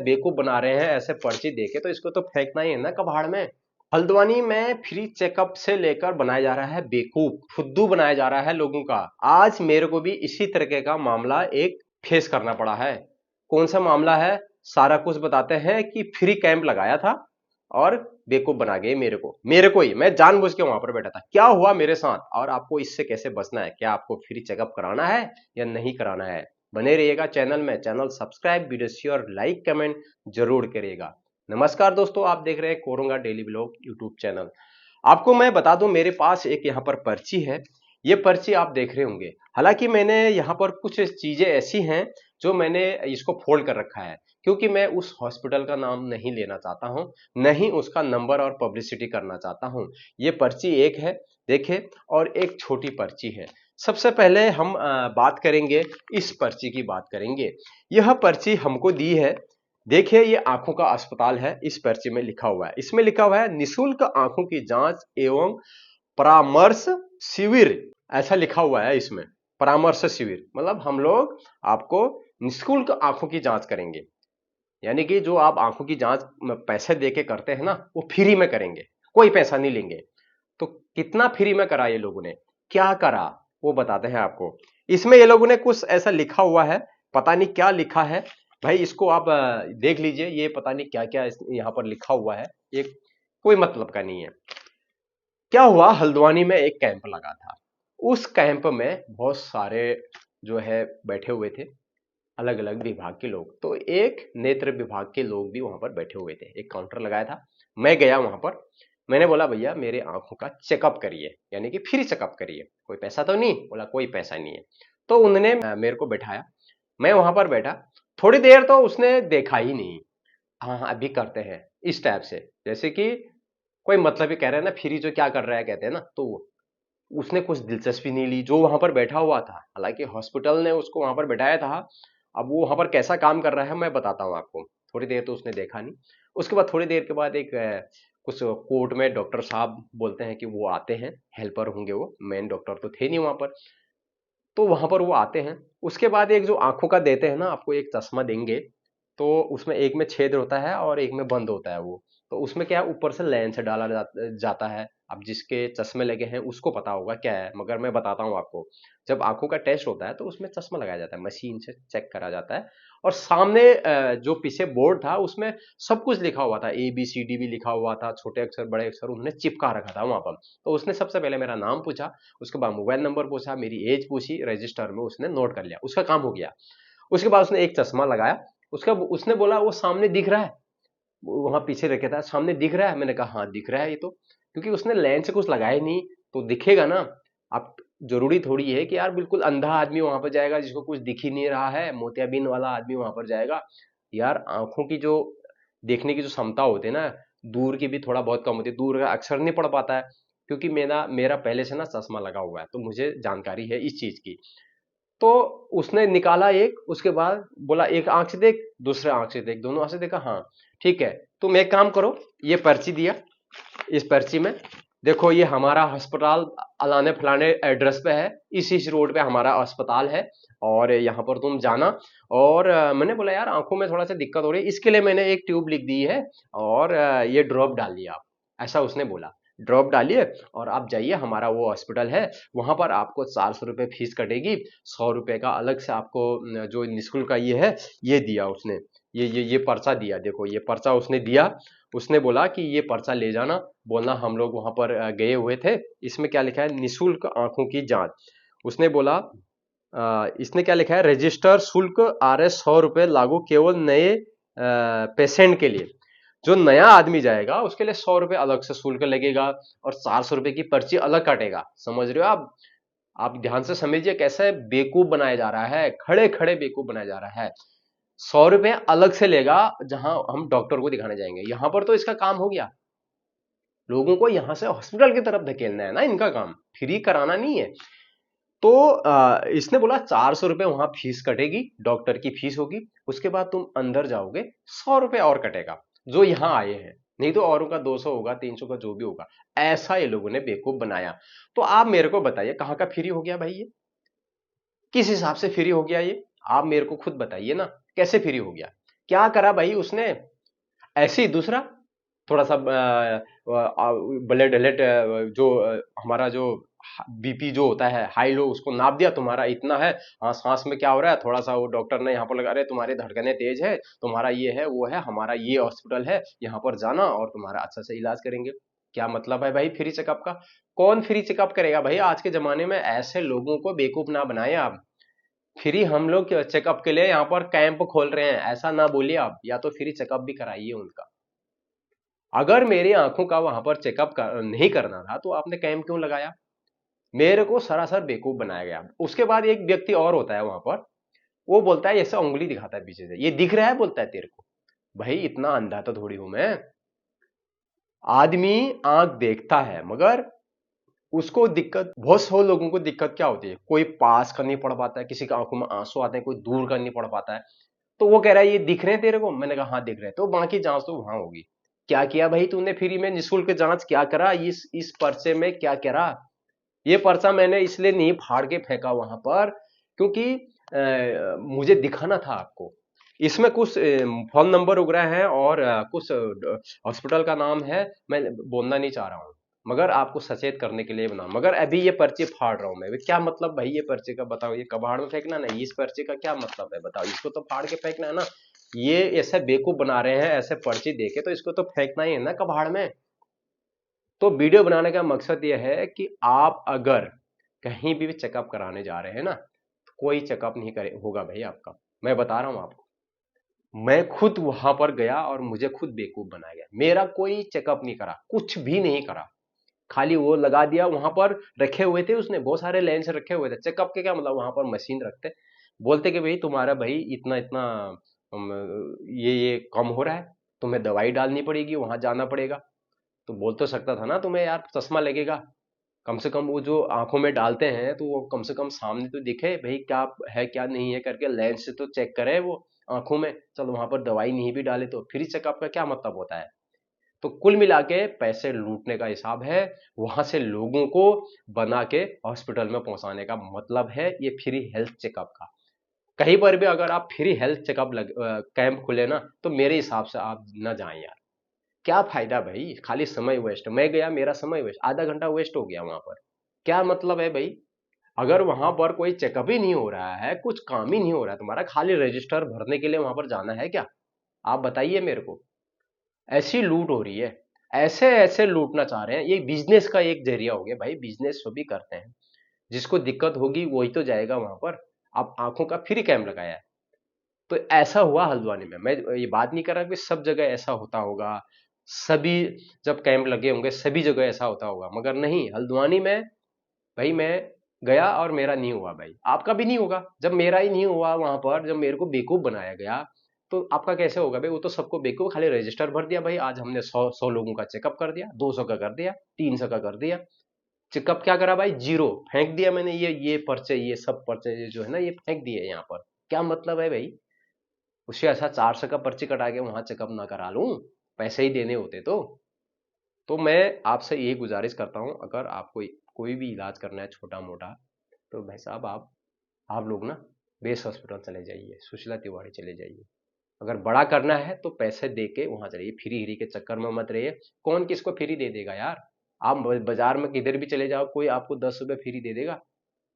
बेवकूफ बना रहे हैं ऐसे पर्ची देके, तो इसको तो फेंकना ही है ना कबाड़ में। हल्द्वानी में फ्री चेकअप से लेकर बनाया जा रहा है बेवकूफ, फुद्दू बनाया जा रहा है लोगों का। आज मेरे को भी इसी तरीके का मामला एक फेस करना पड़ा है। कौन सा मामला है, सारा कुछ बताते हैं कि फ्री कैंप लगाया था और बेवकूफ बना गए मेरे को ही, मैं जानबूझ के वहां पर बैठा था। क्या हुआ मेरे साथ और आपको इससे कैसे बचना है, क्या आपको फ्री चेकअप कराना है या नहीं कराना है, बने रहिएगा चैनल में। Channel subscribe, video share, like, comment जरूर करिएगा। नमस्कार दोस्तों, आप देख रहे हैं कोरोंगा डेली ब्लॉग यूट्यूब चैनल। आपको मैं बता दूं, मेरे पास एक यहाँ पर पर्ची है। ये पर्ची आप देख रहे होंगे, हालांकि मैंने यहाँ पर कुछ चीजें ऐसी हैं जो मैंने इसको फोल्ड कर रखा है, क्योंकि मैं उस हॉस्पिटल का नाम नहीं लेना चाहता हूं, नहीं उसका नंबर और पब्लिसिटी करना चाहता हूं। ये पर्ची एक है, देखे, और एक छोटी पर्ची है। सबसे पहले हम बात करेंगे, इस पर्ची की बात करेंगे। यह पर्ची हमको दी है, देखिए ये आंखों का अस्पताल है। इस पर्ची में लिखा हुआ है, इसमें लिखा हुआ है निशुल्क आंखों की जांच एवं परामर्श शिविर, ऐसा लिखा हुआ है इसमें। परामर्श शिविर मतलब हम लोग आपको निशुल्क आंखों की जांच करेंगे, यानी कि जो आप आंखों की जांच पैसे देके करते हैं ना, वो फ्री में करेंगे, कोई पैसा नहीं लेंगे। तो कितना फ्री में करा ये लोगों ने, क्या करा, वो बताते हैं आपको। इसमें ये लोगों ने कुछ ऐसा लिखा हुआ है, पता नहीं क्या लिखा है भाई, इसको आप देख लीजिए। ये पता नहीं क्या क्या यहाँ पर लिखा हुआ है, ये कोई मतलब का नहीं है। क्या हुआ, हल्द्वानी में एक कैंप लगा था। उस कैंप में बहुत सारे जो है बैठे हुए थे, अलग अलग विभाग के लोग। तो एक नेत्र विभाग के लोग भी वहां पर बैठे हुए थे, एक काउंटर लगाया था। मैं गया वहां पर, मैंने बोला भैया मेरे आंखों का चेकअप करिए, यानी कि फ्री चेकअप करिए, कोई पैसा तो नहीं। बोला कोई पैसा नहीं है। तो उन्होंने मेरे को बैठाया, मैं वहां पर बैठा। थोड़ी देर तो उसने देखा ही नहीं, हाँ हाँ अभी करते हैं, इस टाइप से, जैसे कि कोई मतलब ही कह रहे हैं ना, फ्री जो क्या कर रहा है कहते हैं ना। तो उसने कुछ दिलचस्पी नहीं ली जो वहां पर बैठा हुआ था, हालांकि हॉस्पिटल ने उसको वहां पर बैठाया था। अब वो वहां पर कैसा काम कर रहा है मैं बताता हूँ आपको। थोड़ी देर तो उसने देखा नहीं, उसके बाद थोड़ी देर के बाद एक कुछ कोर्ट में डॉक्टर साहब बोलते हैं कि वो आते हैं, हेल्पर होंगे, वो मेन डॉक्टर तो थे नहीं वहां पर। तो वहां पर वो आते हैं, उसके बाद एक जो आंखों का देते हैं ना आपको, एक चश्मा देंगे। तो उसमें एक में छेद होता है और एक में बंद होता है वो। तो उसमें क्या है, ऊपर से लेंस डाला जाता है। अब जिसके चश्मे लगे हैं उसको पता होगा क्या है, मगर मैं बताता हूँ आपको। जब आंखों का टेस्ट होता है तो उसमें चश्मा लगाया जाता है, मशीन से चेक करा जाता है। और सामने जो पीछे बोर्ड था उसमें सब कुछ लिखा हुआ था, ABCD भी लिखा हुआ था, छोटे अक्षर बड़े अक्षर उन्होंने चिपका रखा था वहां पर। तो उसने सबसे पहले मेरा नाम पूछा, उसके बाद मोबाइल नंबर पूछा, मेरी एज पूछी, रजिस्टर में उसने नोट कर लिया, उसका काम हो गया। उसके बाद उसने एक चश्मा लगाया, उसका उसने बोला वो सामने दिख रहा है, वहां पीछे रखे था, सामने दिख रहा है। मैंने कहा हाँ दिख रहा है ये तो, क्योंकि उसने लेंस से कुछ लगाया नहीं, तो दिखेगा ना। अब जरूरी थोड़ी है कि यार बिल्कुल अंधा आदमी वहां पर जाएगा जिसको कुछ दिख ही नहीं रहा है, मोतियाबिंद वाला आदमी वहां पर जाएगा। यार आंखों की जो देखने की जो क्षमता होती है ना, दूर की भी थोड़ा बहुत कम होती है, दूर का अक्षर नहीं पढ़ पाता है। क्योंकि मेरा मेरा पहले से ना चश्मा लगा हुआ है, तो मुझे जानकारी है इस चीज की। तो उसने निकाला एक, उसके बाद बोला एक आंख से देख, दूसरे आंख से देख, दोनों आंख से देखा, हाँ ठीक है। तुम एक काम करो, ये पर्ची दिया, इस पर्ची में देखो ये हमारा अस्पताल अलाने फलाने एड्रेस पे है, इस रोड पे हमारा अस्पताल है, और यहाँ पर तुम जाना। और मैंने बोला यार आंखों में थोड़ा सा दिक्कत हो रही है, इसके लिए मैंने एक ट्यूब लिख दी है, और ये ड्रॉप डाल दिया आप, ऐसा उसने बोला। ड्रॉप डालिए और आप जाइए, हमारा वो हॉस्पिटल है, वहां पर आपको 400 रुपये फीस कटेगी, 100 रुपये का अलग से आपको जो निःशुल्क का ये है, ये दिया उसने। ये पर्चा दिया, देखो ये पर्चा उसने दिया। उसने बोला कि ये पर्चा ले जाना, बोलना हम लोग वहां पर गए हुए थे। इसमें क्या लिखा है, निशुल्क आंखों की जांच। उसने बोला इसने क्या लिखा है, रजिस्टर शुल्क RS 100 रुपये लागू केवल नए पेशेंट के लिए। जो नया आदमी जाएगा उसके लिए 100 रुपये अलग से शुल्क लगेगा, और 400 रुपये की पर्ची अलग काटेगा। समझ रहे हो आप ध्यान से समझिए, कैसे बेवकूफ बनाया जा रहा है, खड़े खड़े बेवकूफ बनाया जा रहा है। 100 रुपये अलग से लेगा जहां हम डॉक्टर को दिखाने जाएंगे, यहां पर तो इसका काम हो गया, लोगों को यहां से हॉस्पिटल की तरफ धकेलना है ना, इनका काम फ्री कराना नहीं है। तो इसने बोला 400 रुपये वहां फीस कटेगी, डॉक्टर की फीस होगी, उसके बाद तुम अंदर जाओगे, 100 रुपये और कटेगा जो यहाँ आए हैं, नहीं तो औरों का 200 होगा, 300 का जो भी होगा। ऐसा ये लोगों ने बेवकूफ बनाया। तो आप मेरे को बताइए कहाँ का फ्री हो गया भाई ये, किस हिसाब से फ्री हो गया ये, आप मेरे को खुद बताइए ना, कैसे फ्री हो गया। क्या करा भाई उसने? ऐसे ही दूसरा थोड़ा सा ब्लड ब्लड जो हमारा जो बीपी जो होता है हाई लो, उसको नाप दिया, तुम्हारा इतना है, हाँ सांस में क्या हो रहा है, थोड़ा सा वो डॉक्टर ने यहाँ पर लगा, अरे तुम्हारी धड़कनें तेज है, तुम्हारा ये है वो है, हमारा ये हॉस्पिटल है, यहाँ पर जाना और तुम्हारा अच्छा से इलाज करेंगे। क्या मतलब है भाई फ्री चेकअप का? कौन फ्री चेकअप करेगा भाई आज के जमाने में? ऐसे लोगों को बेवकूफ ना बनाए आप। फ्री हम लोग चेकअप के लिए यहाँ पर कैंप खोल रहे हैं, ऐसा ना बोलिए आप। या तो फ्री चेकअप भी कराइए उनका। अगर मेरी आंखों का वहां पर चेकअप नहीं करना था तो आपने कैंप क्यों लगाया? मेरे को सरासर बेवकूफ बनाया गया। उसके बाद एक व्यक्ति और होता है वहां पर, वो बोलता है, ऐसा उंगली दिखाता है पीछे से, ये दिख रहा है, बोलता है तेरे को। भाई इतना अंधा तो थोड़ी हूं मैं। आदमी आंख देखता है, मगर उसको दिक्कत, बहुत सौ लोगों को दिक्कत क्या होती है, कोई पास का नहीं पढ़ पाता है, किसी की आंखों में आंसू आते हैं, कोई दूर का नहीं पढ़ पाता है। तो वो कह रहा है ये दिख रहे हैं तेरे को? मैंने कहा हाँ दिख रहे हैं। तो बाकी जांच तो वहां होगी। क्या किया भाई तूने फ्री में निःशुल्क जांच क्या करा? इस पर्चे में क्या करा? ये पर्चा मैंने इसलिए नहीं फाड़ के फेंका वहां पर, क्योंकि मुझे दिखाना था आपको। इसमें कुछ फोन नंबर वगैरह है और कुछ हॉस्पिटल का नाम है, मैं बोलना नहीं चाह रहा हूँ, मगर आपको सचेत करने के लिए बना। मगर अभी ये पर्ची फाड़ रहा हूं मैं। क्या मतलब भाई ये पर्चे का? बताओ, ये कबाड़ में फेंकना नहीं, इस पर्चे का क्या मतलब है बताओ? इसको तो फाड़ के फेंकना है ना। ये ऐसे बेवकूफ बना रहे हैं, ऐसे पर्ची देके, तो इसको तो फेंकना ही है ना कबाड़ में। तो वीडियो बनाने का मकसद यह है कि आप अगर कहीं भी चेकअप कराने जा रहे हैं ना, तो कोई चेकअप नहीं करे होगा भाई आपका। मैं बता रहा हूं आपको, मैं खुद वहां पर गया और मुझे खुद बेवकूफ बनाया गया। मेरा कोई चेकअप नहीं करा, कुछ भी नहीं करा। खाली वो लगा दिया, वहां पर रखे हुए थे उसने बहुत सारे लेंस रखे हुए थे। चेकअप के क्या मतलब, वहां पर मशीन रखते, बोलते कि भाई तुम्हारा भाई इतना इतना ये कम हो रहा है, तुम्हें दवाई डालनी पड़ेगी, वहां जाना पड़ेगा। तो बोल तो सकता था ना तुम्हें यार चश्मा लगेगा, कम से कम वो जो आंखों में डालते हैं तो वो कम से कम सामने तो दिखे भाई क्या है क्या नहीं है करके, लेंस से तो चेक करे वो आंखों में। चलो वहां पर दवाई नहीं भी डाले तो फ्री चेकअप का क्या मतलब होता है? तो कुल मिला के पैसे लूटने का हिसाब है, वहां से लोगों को बना के हॉस्पिटल में पहुंचाने का मतलब है ये फ्री हेल्थ चेकअप का। कहीं पर भी अगर आप फ्री हेल्थ चेकअप कैंप खुले ना, तो मेरे हिसाब से आप ना जाएं यार। क्या फायदा भाई, खाली समय वेस्ट। मैं गया, मेरा समय वेस्ट, आधा घंटा वेस्ट हो गया वहां पर। क्या मतलब है भाई? अगर वहां पर कोई चेकअप ही नहीं हो रहा है, कुछ काम ही नहीं हो रहा है तुम्हारा, खाली रजिस्टर भरने के लिए वहां पर जाना है क्या? आप बताइए मेरे को। ऐसी लूट हो रही है, ऐसे ऐसे लूटना चाह रहे हैं। ये बिजनेस का एक जरिया हो गया भाई, बिजनेस सभी करते हैं। जिसको दिक्कत होगी वही तो जाएगा वहां पर। आप आंखों का फ्री कैंप लगाया है, तो ऐसा हुआ हल्द्वानी में। मैं ये बात नहीं कर रहा कि सब जगह ऐसा होता होगा, सभी जब कैंप लगे होंगे सभी जगह ऐसा होता होगा, मगर नहीं, हल्द्वानी में भाई मैं गया और मेरा नहीं हुआ भाई, आपका भी नहीं होगा। जब मेरा ही नहीं हुआ वहां पर, जब मेरे को बेवकूफ बनाया गया, तो आपका कैसे होगा भाई? वो तो सबको बेवकूफ, खाली रजिस्टर भर दिया भाई, आज हमने 100 लोगों का चेकअप कर दिया, 200 का कर दिया, 300 का कर दिया। चेकअप क्या करा भाई? जीरो फेंक दिया मैंने। ये पर्चे, ये सब पर्चे ये जो है ना, ये फेंक दिए यहाँ पर। क्या मतलब है भाई? उससे अच्छा 400 का पर्ची कटा के वहां चेकअप ना करा लूं, पैसे ही देने होते तो मैं आपसे यही गुजारिश करता हूं, अगर आपको कोई भी इलाज करना है छोटा मोटा, तो भाई साहब आप लोग ना बेस हॉस्पिटल चले जाइए, सुशीला तिवारी चले जाइए। अगर बड़ा करना है तो पैसे दे के वहां चलिए, फ्री हिरी के चक्कर में मत रहिए। कौन किसको फ्री दे देगा यार? आप बाजार में किधर भी चले जाओ, कोई आपको 10 रुपए फ्री दे देगा?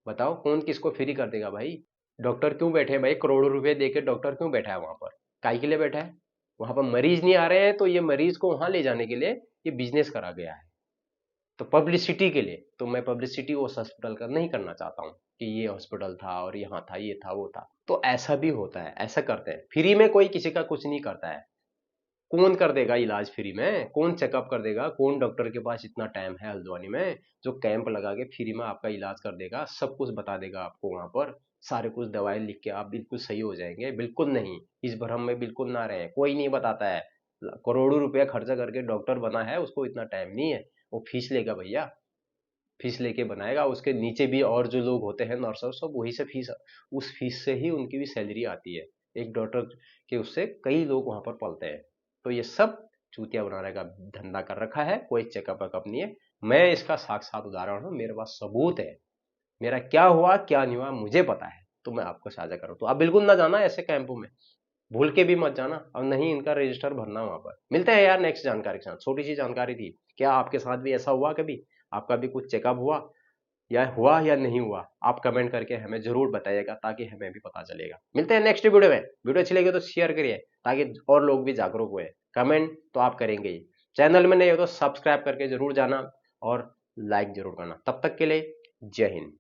बताओ कौन किसको फ्री कर देगा भाई? डॉक्टर क्यों बैठे हैं भाई, करोड़ों रुपए दे के डॉक्टर क्यों बैठा है वहां पर? काय के लिए बैठा है? वहां पर मरीज नहीं आ रहे हैं, तो ये मरीज को वहां ले जाने के लिए ये बिजनेस करा गया है, तो पब्लिसिटी के लिए। तो मैं पब्लिसिटी उस हॉस्पिटल का नहीं करना चाहता हूँ कि ये हॉस्पिटल था और यहाँ था, ये था वो था। तो ऐसा भी होता है, ऐसा करते हैं। फ्री में कोई किसी का कुछ नहीं करता है। कौन कर देगा इलाज फ्री में? कौन चेकअप कर देगा? कौन डॉक्टर के पास इतना टाइम है हल्द्वानी में जो कैंप लगा के फ्री में आपका इलाज कर देगा, सब कुछ बता देगा आपको वहां पर, सारे कुछ दवाई लिख के आप बिल्कुल सही हो जाएंगे? बिल्कुल नहीं। इस भ्रम में बिल्कुल ना रहे, कोई नहीं बताता है। करोड़ों रुपया खर्चा करके डॉक्टर बना है, उसको इतना टाइम नहीं है। वो फीस लेगा भैया, फीस लेके बनाएगा। उसके नीचे भी और जो लोग होते हैं नर्स, सब वही से फीस, उस फीस से ही उनकी भी सैलरी आती है। एक डॉक्टर के उससे कई लोग वहां पर पलते हैं। तो ये सब चूतिया बनाने का धंधा कर रखा है, कोई चेकअप वेकअप नहीं है। मैं इसका साक्षात उदाहरण हूँ, मेरे पास सबूत है। मेरा क्या हुआ क्या नहीं हुआ मुझे पता है, तो मैं आपको साझा करूँ। तो आप बिल्कुल ना जाना ऐसे कैंपों में। भूल के भी मत जाना, और नहीं इनका रजिस्टर भरना वहां पर। मिलते हैं यार नेक्स्ट जानकारी के साथ। छोटी सी जानकारी थी, क्या आपके साथ भी ऐसा हुआ कभी? आपका भी कुछ चेकअप हुआ या नहीं हुआ? आप कमेंट करके हमें जरूर बताइएगा, ताकि हमें भी पता चलेगा। मिलते हैं नेक्स्ट वीडियो में। वीडियो अच्छी लगी तो शेयर करिए, ताकि और लोग भी जागरूक हुए। कमेंट तो आप करेंगे ही, चैनल में नहीं हो तो सब्सक्राइब करके जरूर जाना, और लाइक जरूर करना। तब तक के लिए जय हिंद।